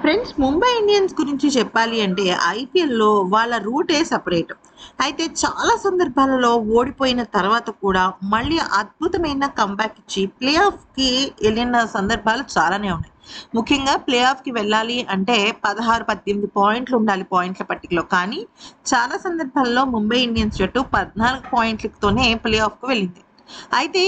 Friends, Mumbai Indians గురించి చెప్పాలి అంటే ఐపీఎల్‌లో వాళ్ళ రూటే సెపరేట్. అయితే చాలా సందర్భాలలో ఓడిపోయిన తర్వాత కూడా మళ్ళీ అద్భుతమైన కమ్‌బ్యాక్ ఇచ్చి ప్లే ఆఫ్‌కి ఎళ్ళిన సందర్భాలు చాలానే ఉన్నాయి. ముఖ్యంగా ప్లే ఆఫ్‌కి వెళ్ళాలి అంటే 16, 18 పాయింట్లు ఉండాలి పాయింట్ల పట్టికలో. కానీ చాలా సందర్భాల్లో ముంబై ఇండియన్స్ జట్టు 14 పాయింట్లతోనే ప్లే ఆఫ్‌కి వెళ్ళింది. అయితే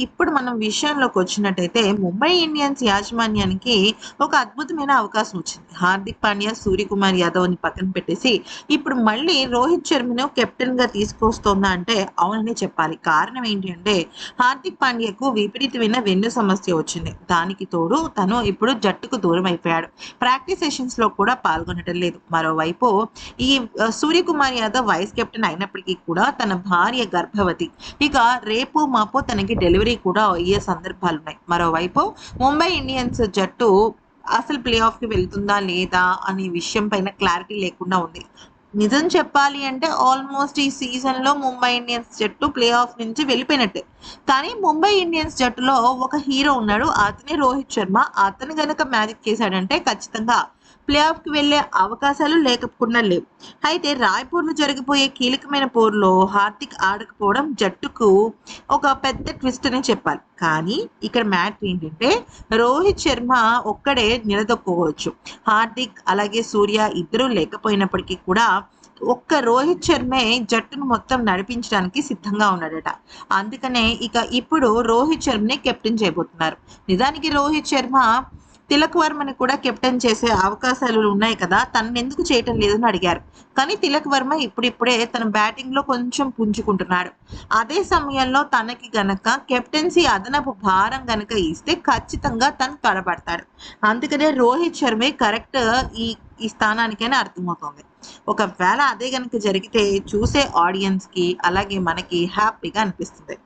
ఇప్పుడు మనం విషయంలోకొచ్చినట్టయితే ముంబై ఇండియన్స్ యాజమాన్యానికి ఒక అద్భుతమైన అవకాశం వచ్చింది. హార్దిక్ పాండ్యా, సూర్యకుమార్ యాదవ్‌ని పక్కన పెట్టేసి ఇప్పుడు మళ్ళీ రోహిత్ శర్మను కెప్టెన్‌గా తీసుకొస్తోందా అంటే అవుననే చెప్పాలి. కారణం ఏంటి అంటే హార్దిక్ పాండ్యాకు విపరీతమైన వెన్ను సమస్య వచ్చింది. దానికి తోడు తను ఇప్పుడు జట్టుకు దూరం అయిపోయాడు. ప్రాక్టీస్ సెషన్స్‌లో కూడా పాల్గొనటం లేదు. మరోవైపు ఈ సూర్యకుమార్ యాదవ్ వైస్ కెప్టెన్ అయినప్పటికీ కూడా తన భార్య గర్భవతి. ఇక రేపు మాపో తనకి డెలివరీ కూడా అయ్యే సందర్భాలున్నాయి. మరోవైపు ముంబై ఇండియన్స్ జట్టు అసలు ప్లే ఆఫ్‌కి వెళ్తుందా? లేదా? అనే విషయం పైన క్లారిటీ లేకుండా ఉంది. నిజం చెప్పాలి అంటే ఆల్మోస్ట్ ఈ సీజన్‌లో ముంబై ఇండియన్స్ జట్టు ప్లే ఆఫ్ నుంచి వెళ్ళిపోయినట్టే. కానీ ముంబై ఇండియన్స్ జట్టులో ఒక హీరో ఉన్నాడు. అతనే రోహిత్ శర్మ. అతను గనక మ్యాజిక్ చేశాడంటే ఖచ్చితంగా ప్లే ఆఫ్‌కి వెళ్ళే అవకాశాలు లేకపోకుండా లేవు. అయితే రాయ్‌పూర్‌లో జరిగిపోయే కీలకమైన పోరులో హార్దిక్ ఆడకపోవడం జట్టుకు ఒక పెద్ద ట్విస్ట్ అనే చెప్పాలి. కానీ ఇక్కడ మ్యాటర్ ఏంటంటే రోహిత్ శర్మ ఒక్కడే నిలదొక్కుకోవచ్చు. హార్దిక్ అలాగే సూర్య ఇద్దరూ లేకపోయినప్పటికీ కూడా ఒక్క రోహిత్ శర్మే జట్టును మొత్తం నడిపించడానికి సిద్ధంగా ఉన్నాడట. అందుకనే ఇప్పుడు రోహిత్ శర్మని కెప్టెన్ చేయబోతున్నారు. నిజానికి రోహిత్ శర్మ తిలక్ వర్మని కూడా కెప్టెన్ చేసే అవకాశాలు ఉన్నాయి కదా! తననెందుకు చేయటం లేదని అడిగారు. కానీ తిలక్ వర్మ ఇప్పుడిప్పుడే తన బ్యాటింగ్‌లో కొంచెం పుంజుకుంటున్నాడు. అదే సమయంలో తనకి గనక కెప్టెన్సీ అదనపు భారం గనక ఇస్తే ఖచ్చితంగా తను తడబడతాడు. అందుకనే రోహిత్ శర్మే కరెక్ట్ ఈ ఈ స్థానానికని అర్థమవుతోంది. ఒకవేళ అదే గనక జరిగితే చూసే ఆడియన్స్‌కి అలాగే మనకి హ్యాపీగా అనిపిస్తుంది.